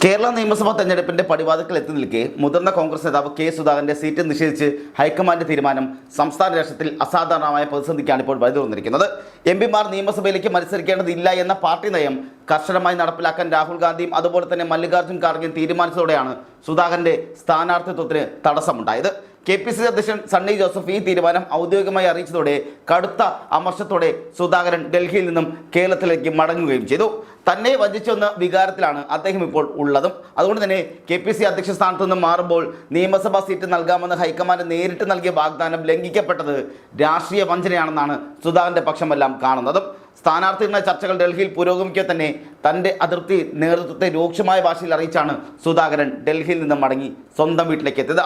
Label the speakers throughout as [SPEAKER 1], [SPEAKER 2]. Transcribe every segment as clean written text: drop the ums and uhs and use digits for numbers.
[SPEAKER 1] കേരള നിയമസഭാ തെരഞ്ഞെടുപ്പിന്റെ പടിവാതിക്കൽ എത്തി നിൽക്കെ മുതിർന്ന കോൺഗ്രസ് നേതാവ് കെ സുധാകരന്റെ സീറ്റ് നിഷേധിച്ച് ഹൈക്കമാൻഡ് തീരുമാനം സംസ്ഥാന രാഷ്ട്രീയത്തിൽ അസാധാരണമായ പ്രതിസന്ധിക്കാണ് ഇപ്പോൾ വഴിതുറന്നിരിക്കുന്നത്. എംപിമാർ നിയമസഭയിലേക്ക് മത്സരിക്കേണ്ടതില്ല എന്ന പാർട്ടി നയം കർശനമായി നടപ്പിലാക്കാൻ രാഹുൽ ഗാന്ധിയും അതുപോലെ തന്നെ മല്ലികാർജ്ജുൻ ഖാർഗെയും തീരുമാനിച്ചതോടെയാണ് സുധാകരന്റെ സ്ഥാനാർത്ഥിത്വത്തിന് തടസ്സമുണ്ടായത്. KPCC അധ്യക്ഷൻ സണ്ണി ജോസഫ് ഈ തീരുമാനം ഔദ്യോഗികമായി അറിയിച്ചതോടെ കടുത്ത അമർഷത്തോടെ സുധാകരൻ ഡൽഹിയിൽ നിന്നും കേരളത്തിലേക്ക് മടങ്ങുകയും ചെയ്തു. തന്നെ വഞ്ചിച്ചെന്ന വികാരത്തിലാണ് അദ്ദേഹം ഇപ്പോൾ ഉള്ളതും. അതുകൊണ്ട് തന്നെ KPCC അധ്യക്ഷ സ്ഥാനത്ത് നിന്നും മാറുമ്പോൾ നിയമസഭാ സീറ്റ് നൽകാമെന്ന് ഹൈക്കമാൻഡ് നേരിട്ട് നൽകിയ വാഗ്ദാനം ലംഘിക്കപ്പെട്ടത് രാഷ്ട്രീയ വഞ്ചനയാണെന്നാണ് സുധാകരന്റെ പക്ഷമെല്ലാം കാണുന്നതും. സ്ഥാനാർത്ഥി നിർണയ ചർച്ചകൾ ഡൽഹിയിൽ പുരോഗമിക്കുക തന്നെ തൻ്റെ അതൃപ്തി നേതൃത്വത്തെ രൂക്ഷമായ ഭാഷയിൽ അറിയിച്ചാണ് സുധാകരൻ ഡൽഹിയിൽ നിന്നും മടങ്ങി സ്വന്തം വീട്ടിലേക്ക് എത്തിയത്.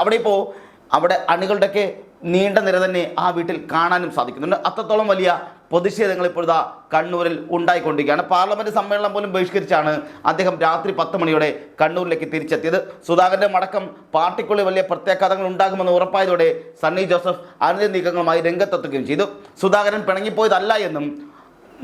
[SPEAKER 1] അവിടെ അണികളുടെയൊക്കെ നീണ്ട നിര തന്നെ ആ വീട്ടിൽ കാണാനും സാധിക്കുന്നുണ്ട്. അത്രത്തോളം വലിയ പ്രതിഷേധങ്ങൾ ഇപ്പോഴത്തെ കണ്ണൂരിൽ ഉണ്ടായിക്കൊണ്ടിരിക്കുകയാണ്. പാർലമെന്റ് സമ്മേളനം പോലും ബഹിഷ്കരിച്ചാണ് അദ്ദേഹം രാത്രി 10 മണിയോടെ കണ്ണൂരിലേക്ക് തിരിച്ചെത്തിയത്. സുധാകരന്റെ മടക്കം പാർട്ടിക്കുള്ളിൽ വലിയ പ്രത്യാഘാതങ്ങൾ ഉണ്ടാകുമെന്ന് ഉറപ്പായതോടെ സണ്ണി ജോസഫ് അനുദിന നീക്കങ്ങളുമായി രംഗത്തെത്തുകയും ചെയ്തു. സുധാകരൻ പിണങ്ങിപ്പോയതല്ല എന്നും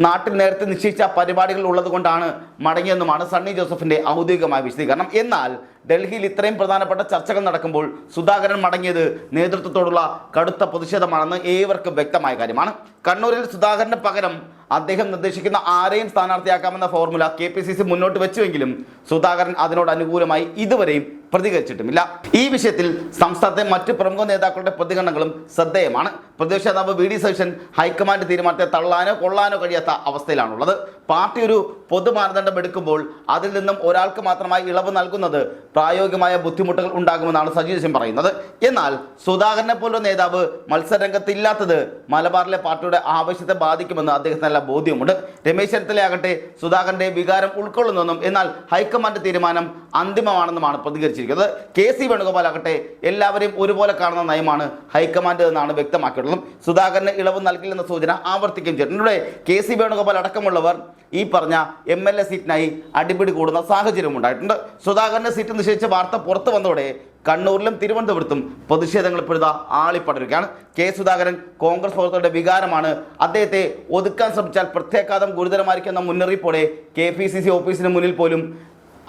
[SPEAKER 1] നാട്ടിൽ നേരത്തെ നിശ്ചയിച്ച പരിപാടികൾ ഉള്ളതുകൊണ്ടാണ് മടങ്ങിയെന്നുമാണ് സണ്ണി ജോസഫിന്റെ ഔദ്യോഗികമായ വിശദീകരണം. എന്നാൽ ഡൽഹിയിൽ ഇത്രയും പ്രധാനപ്പെട്ട ചർച്ചകൾ നടക്കുമ്പോൾ സുധാകരൻ മടങ്ങിയത് നേതൃത്വത്തോടുള്ള കടുത്ത പ്രതിഷേധമാണെന്ന് ഏവർക്കും വ്യക്തമായ കാര്യമാണ്. കണ്ണൂരിൽ സുധാകരന് പകരം അദ്ദേഹം നിർദ്ദേശിക്കുന്ന ആരെയും സ്ഥാനാർത്ഥിയാക്കാമെന്ന ഫോർമുല KPCC മുന്നോട്ട് വെച്ചുവെങ്കിലും സുധാകരൻ അതിനോട് അനുകൂലമായി ഇതുവരെയും പ്രതികരിച്ചിട്ടുമില്ല. ഈ വിഷയത്തിൽ സംസ്ഥാനത്തെ മറ്റ് പ്രമുഖ നേതാക്കളുടെ പ്രതികരണങ്ങളും ശ്രദ്ധേയമാണ്. പ്രതിപക്ഷ നേതാവ് VD സതീശൻ ഹൈക്കമാൻഡ് തീരുമാനത്തെ തള്ളാനോ കൊള്ളാനോ കഴിയാത്ത അവസ്ഥയിലാണുള്ളത്. പാർട്ടി ഒരു പൊതു മാനദണ്ഡം എടുക്കുമ്പോൾ അതിൽ നിന്നും ഒരാൾക്ക് മാത്രമായി ഇളവ് നൽകുന്നത് പ്രായോഗികമായ ബുദ്ധിമുട്ടുകൾ ഉണ്ടാകുമെന്നാണ് സജീവൻ പറയുന്നത്. എന്നാൽ സുധാകരനെ പോലുള്ള നേതാവ് മത്സരരംഗത്തില്ലാത്തത് മലബാറിലെ പാർട്ടിയുടെ ആവശ്യത്തെ ബാധിക്കുമെന്ന് അദ്ദേഹത്തിന് നല്ല ബോധ്യമുണ്ട്. രമേശ് ചെന്നിത്തലയാകട്ടെ സുധാകരന്റെ വികാരം ഉൾക്കൊള്ളുന്നെന്നും എന്നാൽ ഹൈക്കമാൻഡ് തീരുമാനം അന്തിമമാണെന്നുമാണ് പ്രതികരിച്ചിരിക്കുന്നത്. KC വേണുഗോപാൽ ആകട്ടെ എല്ലാവരെയും ഒരുപോലെ കാണുന്ന നയമാണ് ഹൈക്കമാൻഡ് എന്നാണ് വ്യക്തമാക്കിയിട്ടുള്ളത്. സുധാകരന് ഇളവ് നൽകില്ലെന്ന സൂചന ആവർത്തിക്കുകയും ചെയ്തിട്ടുണ്ട്. KC വേണുഗോപാൽ അടക്കമുള്ളവർ ഈ പറഞ്ഞ MLA സീറ്റിനായി അടിപിടി കൂടുന്ന സാഹചര്യം ഉണ്ടായിട്ടുണ്ട്. സുധാകരന്റെ സീറ്റ് നിശ്ചയിച്ച വാർത്ത പുറത്തു വന്നതോടെ കണ്ണൂരിലും തിരുവനന്തപുരത്തും പ്രതിഷേധങ്ങൾ ഇപ്പോഴത്തെ ആളിപ്പടരുകയാണ്. കെ സുധാകരൻ കോൺഗ്രസ് പ്രവർത്തകരുടെ വികാരമാണ്. അദ്ദേഹത്തെ ഒതുക്കാൻ ശ്രമിച്ചാൽ പ്രത്യാഘാതം ഗുരുതരമായിരിക്കുന്ന മുന്നറിയിപ്പോടെ KPCC ഓഫീസിന് മുന്നിൽ പോലും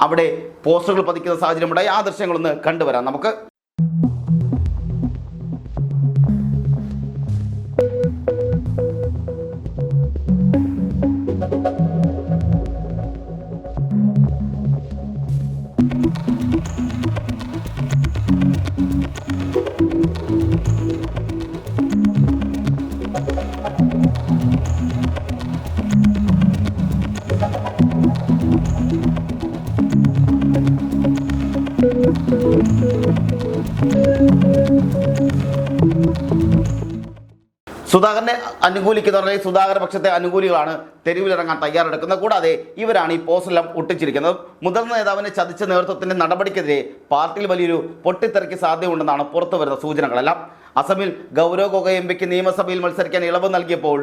[SPEAKER 1] അവിടെ പോസ്റ്ററുകൾ പതിക്കുന്ന സാഹചര്യമുണ്ടായി. ആ ദൃശ്യങ്ങളൊന്ന് കണ്ടുവരാം നമുക്ക്. സുധാകരനെ അനുകൂലിക്കുന്നവരെ സുധാകര പക്ഷത്തെ അനുകൂലികളാണ് തെരുവിലിറങ്ങാൻ തയ്യാറെടുക്കുന്നത്. കൂടാതെ ഇവരാണ് ഈ പോസ്റ്റെല്ലാം ഒട്ടിച്ചിരിക്കുന്നത്. മുതിർന്ന നേതാവിനെ ചതിച്ച നേതൃത്വത്തിന്റെ നടപടിക്കെതിരെ പാർട്ടിയിൽ വലിയൊരു പൊട്ടിത്തെറിക്ക് സാധ്യതയുണ്ടെന്നാണ് പുറത്തു വരുന്ന സൂചനകളെല്ലാം. അസമിൽ ഗൗരവ് ഗൊഗോയ് MPക്ക് നിയമസഭയിൽ മത്സരിക്കാൻ ഇളവ് നൽകിയപ്പോൾ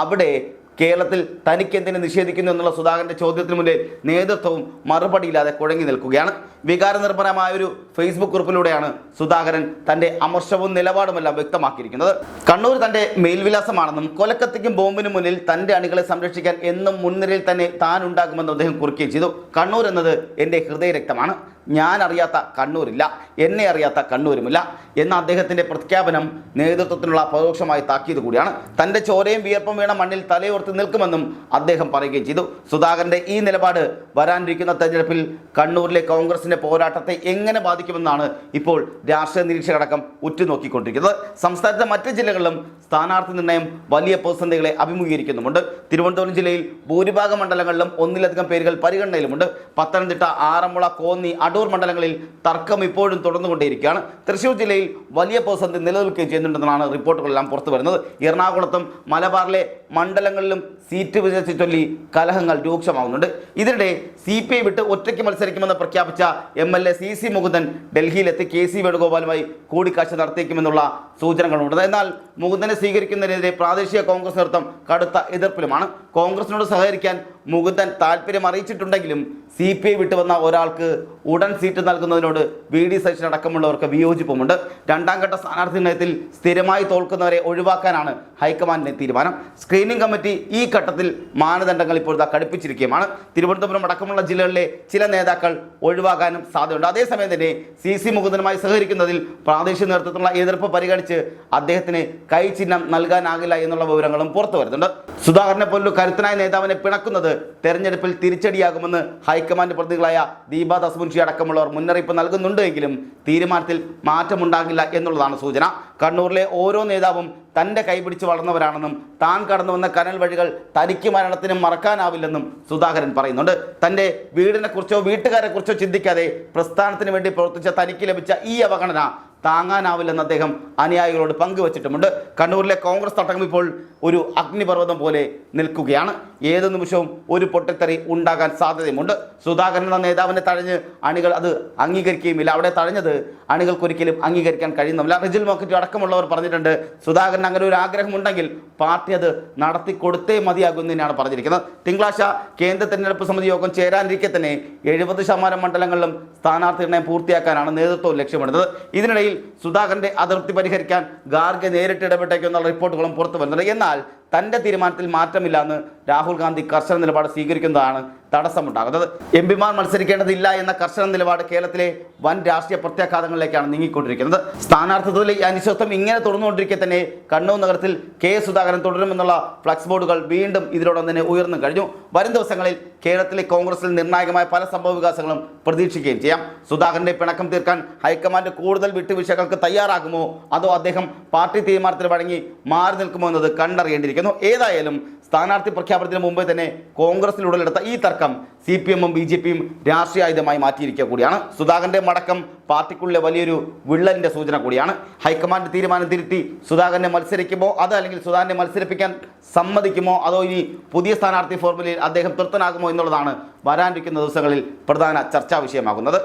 [SPEAKER 1] അവിടെ കേരളത്തിൽ തനിക്കെന്തിനെ നിഷേധിക്കുന്നു എന്നുള്ള സുധാകരന്റെ ചോദ്യത്തിന് മുന്നിൽ നേതൃത്വവും മറുപടിയില്ലാതെ കുഴങ്ങി നിൽക്കുകയാണ്. വികാരനിർഭരമായൊരു ഫേസ്ബുക്ക് കുറിപ്പിലൂടെയാണ് സുധാകരൻ തന്റെ അമർഷവും നിലപാടുമെല്ലാം വ്യക്തമാക്കിയിരിക്കുന്നത്. കണ്ണൂർ തന്റെ മേൽവിലാസമാണെന്നും കൊലക്കത്തിക്കും ബോംബിനും മുന്നിൽ തന്റെ അണികളെ സംരക്ഷിക്കാൻ എന്നും മുൻനിരയിൽ തന്നെ താൻ ഉണ്ടാകുമെന്നും അദ്ദേഹം കുറിക്കുകയും ചെയ്തു. കണ്ണൂർ എന്നത് എൻ്റെ ഹൃദയരക്തമാണ്. ഞാൻ അറിയാത്ത കണ്ണൂരില്ല, എന്നെ അറിയാത്ത കണ്ണൂരുമില്ല എന്ന അദ്ദേഹത്തിൻ്റെ പ്രഖ്യാപനം നേതൃത്വത്തിനുള്ള പരോക്ഷമായ താക്കീത് കൂടിയാണ്. തൻ്റെ ചോരയും വിയർപ്പും വീണ മണ്ണിൽ തലയോർത്ത് നിൽക്കുമെന്നും അദ്ദേഹം പറയുകയും ചെയ്തു. സുധാകരൻ്റെ ഈ നിലപാട് വരാനിരിക്കുന്ന തെരഞ്ഞെടുപ്പിൽ കണ്ണൂരിലെ കോൺഗ്രസിൻ്റെ പോരാട്ടത്തെ എങ്ങനെ ബാധിക്കുമെന്നാണ് ഇപ്പോൾ രാഷ്ട്രീയ നിരീക്ഷകരടക്കം ഉറ്റുനോക്കിക്കൊണ്ടിരിക്കുന്നത്. സംസ്ഥാനത്തെ മറ്റ് ജില്ലകളിലും സ്ഥാനാർത്ഥി നിർണയം വലിയ പ്രതിസന്ധികളെ അഭിമുഖീകരിക്കുന്നുമുണ്ട്. തിരുവനന്തപുരം ജില്ലയിൽ ഭൂരിഭാഗം മണ്ഡലങ്ങളിലും ഒന്നിലധികം പേരുകൾ പരിഗണനയിലുമുണ്ട്. പത്തനംതിട്ട, ആറന്മുള, കോന്നി, അടൂർ മണ്ഡലങ്ങളിൽ തർക്കം ഇപ്പോഴും തുടർന്നുകൊണ്ടേയിരിക്കുകയാണ്. തൃശ്ശൂർ ജില്ലയിൽ വലിയ പ്രതിസന്ധി നിലനിൽക്കുകയും ചെയ്യുന്നുണ്ടെന്നാണ് റിപ്പോർട്ടുകളെല്ലാം പുറത്തു വരുന്നത്. എറണാകുളത്തും മലബാറിലെ മണ്ഡലങ്ങളിലും സീറ്റ് വിഭജനത്തെ ചൊല്ലി കലഹങ്ങൾ രൂക്ഷമാകുന്നുണ്ട്. ഇതിനിടെ CPI വിട്ട് ഒറ്റയ്ക്ക് മത്സരിക്കുമെന്ന് പ്രഖ്യാപിച്ച MLA CC മുകുന്ദൻ ഡൽഹിയിലെത്തി KC വേണുഗോപാലുമായി കൂടിക്കാഴ്ച നടത്തിയേക്കുമെന്നുള്ള സൂചനകളുണ്ട്. എന്നാൽ മുകുന്ദനെ സ്വീകരിക്കുന്നതിനെതിരെ പ്രാദേശിക കോൺഗ്രസ് നേതൃത്വം കടുത്ത എതിർപ്പിലുമാണ്. കോൺഗ്രസിനോട് സഹകരിക്കാൻ മുകുന്ദൻ താല്പര്യം അറിയിച്ചിട്ടുണ്ടെങ്കിലും CPI വിട്ടുവന്ന ഒരാൾക്ക് ഉടൻ സീറ്റ് നൽകുന്നതിനോട് VD സതീശൻ അടക്കമുള്ളവർക്ക് വിയോജിപ്പുമുണ്ട്. രണ്ടാം ഘട്ട സ്ഥാനാർത്ഥി നിർണയത്തിൽ സ്ഥിരമായി തോൽക്കുന്നവരെ ഒഴിവാക്കാനാണ് ഹൈക്കമാൻഡിന്റെ തീരുമാനം. സ്ക്രീനിംഗ് കമ്മിറ്റി ഈ ഘട്ടത്തിൽ മാനദണ്ഡങ്ങൾ ഇപ്പോൾ കടുപ്പിച്ചിരിക്കുകയാണ്. തിരുവനന്തപുരം അടക്കമുള്ള ജില്ലകളിലെ ചില നേതാക്കൾ ഒഴിവാകാനും സാധ്യതയുണ്ട്. അതേസമയം തന്നെ CC മുകുന്ദനുമായി സഹകരിക്കുന്നതിൽ പ്രാദേശിക നേതൃത്വത്തിലുള്ള എതിർപ്പ് പരിഗണിച്ച് അദ്ദേഹത്തിന് കൈ ചിഹ്നം നൽകാനാകില്ല എന്നുള്ള വിവരങ്ങളും പുറത്തു വരുന്നുണ്ട്. സുധാകരനെ പോലൊരു കരുത്തനായ നേതാവിനെ പിണക്കുന്നത് തെരഞ്ഞെടുപ്പിൽ തിരിച്ചടിയാകുമെന്ന് ഹൈക്കമാൻഡ് പ്രതികളായ ദീപാദാസ് മുൻഷി അടക്കമുള്ളവർ മുന്നറിയിപ്പ് നൽകുന്നുണ്ട് എങ്കിലും തീരുമാനത്തിൽ മാറ്റമുണ്ടാകില്ല എന്നുള്ളതാണ് സൂചന. കണ്ണൂരിലെ ഓരോ നേതാവും തൻ്റെ കൈപിടിച്ച് വളർന്നവരാണെന്നും താൻ കടന്നു വന്ന കനൽ വഴികൾ തനിക്ക് മരണത്തിനും മറക്കാനാവില്ലെന്നും സുധാകരൻ പറയുന്നുണ്ട്. തൻ്റെ വീടിനെക്കുറിച്ചോ വീട്ടുകാരെക്കുറിച്ചോ ചിന്തിക്കാതെ പ്രസ്ഥാനത്തിന് വേണ്ടി പ്രവർത്തിച്ച തനിക്ക് ലഭിച്ച ഈ അവഗണന താങ്ങാനാവില്ലെന്ന് അദ്ദേഹം അനുയായികളോട് പങ്കുവച്ചിട്ടുമുണ്ട്. കണ്ണൂരിലെ കോൺഗ്രസ് തട്ടകം ഇപ്പോൾ ഒരു അഗ്നിപർവ്വതം പോലെ നിൽക്കുകയാണ്. ഏതു നിമിഷവും ഒരു പൊട്ടിത്തെറി ഉണ്ടാകാൻ സാധ്യതയുമുണ്ട്. സുധാകരൻ എന്ന നേതാവിനെ തഴഞ്ഞ് അണികൾ അത് അംഗീകരിക്കുകയുമില്ല. അവിടെ തഴഞ്ഞത് അണികൾക്കൊരിക്കലും അംഗീകരിക്കാൻ കഴിയുന്നില്ല. റിജിൽ മോക്കറ്റ് അടക്കമുള്ളവർ പറഞ്ഞിട്ടുണ്ട്, സുധാകരൻ അങ്ങനെ ഒരു ആഗ്രഹമുണ്ടെങ്കിൽ പാർട്ടി അത് നടത്തിക്കൊടുത്തേ മതിയാകും തന്നെയാണ് പറഞ്ഞിരിക്കുന്നത്. തിങ്കളാഴ്ച കേന്ദ്ര തെരഞ്ഞെടുപ്പ് സമിതി യോഗം ചേരാനിരിക്കെ തന്നെ 70% മണ്ഡലങ്ങളിലും സ്ഥാനാർത്ഥി നിർണയം പൂർത്തിയാക്കാനാണ് നേതൃത്വം ലക്ഷ്യമിടുന്നത്. ഇതിനിടയിൽ സുധാകരന്റെ അതൃപ്തി പരിഹരിക്കാൻ ഖാർഗെ നേരിട്ട് ഇടപെട്ടേക്കുന്നുള്ള റിപ്പോർട്ടുകളും പുറത്തു വരുന്നുണ്ട്. എന്നാൽ തൻ്റെ തീരുമാനത്തിൽ മാറ്റമില്ലെന്ന് രാഹുൽ ഗാന്ധി കർശന നിലപാട് സ്വീകരിക്കുന്നതാണ് തടസ്സമുണ്ടാകുന്നത്. MP-മാർ മത്സരിക്കേണ്ടതില്ല എന്ന കർശന നിലപാട് കേരളത്തിലെ വൻ രാഷ്ട്രീയ പ്രത്യാഘാതങ്ങളിലേക്കാണ് നീങ്ങിക്കൊണ്ടിരിക്കുന്നത്. സ്ഥാനാർത്ഥിത്വത്തിലെ അനിശ്ചിതത്വം ഇങ്ങനെ തുടർന്നുകൊണ്ടിരിക്കെ തന്നെ കണ്ണൂർ നഗരത്തിൽ സുധാകരൻ തുടരുമെന്നുള്ള ഫ്ലക്സ് ബോർഡുകൾ വീണ്ടും ഇതിനോടൊപ്പം തന്നെ ഉയർന്നു കഴിഞ്ഞു. വരും ദിവസങ്ങളിൽ കേരളത്തിലെ കോൺഗ്രസിൽ നിർണായകമായ പല സംഭവ വികാസങ്ങളും പ്രതീക്ഷിക്കുകയും ചെയ്യാം. സുധാകരന്റെ പിണക്കം തീർക്കാൻ ഹൈക്കമാൻഡ് കൂടുതൽ വിട്ടുവീഴ്ചകൾക്ക് തയ്യാറാകുമോ അതോ അദ്ദേഹം പാർട്ടി തീരുമാനത്തിന് വഴങ്ങി മാറി നിൽക്കുമോ എന്നത് കണ്ടറിയേണ്ടിയിരിക്കുന്നു. ഏതായാലും സ്ഥാനാർത്ഥി പ്രഖ്യാപനത്തിന് മുമ്പേ തന്നെ കോൺഗ്രസിൽ ഉടലെടുത്ത ഈ തർക്കം CPM-ഉം BJP-യും രാഷ്ട്രീയ ആയുധമായി മാറ്റിയിരിക്കുക കൂടിയാണ്. സുധാകരന്റെ മടക്കം പാർട്ടിക്കുള്ളിലെ വലിയൊരു വിള്ളലിന്റെ സൂചന കൂടിയാണ്. ഹൈക്കമാൻഡ് തീരുമാനം തിരുത്തി സുധാകരനെ മത്സരിക്കുമോ അത് അല്ലെങ്കിൽ സുധാകരനെ മത്സരിപ്പിക്കാൻ സമ്മതിക്കുമോ അതോ ഇനി പുതിയ സ്ഥാനാർത്ഥി ഫോർമുലയിൽ അദ്ദേഹം തൃപ്തനാകുമോ എന്നുള്ളതാണ് വരാനിരിക്കുന്ന ദിവസങ്ങളിൽ പ്രധാന ചർച്ചാ വിഷയമാകുന്നത്.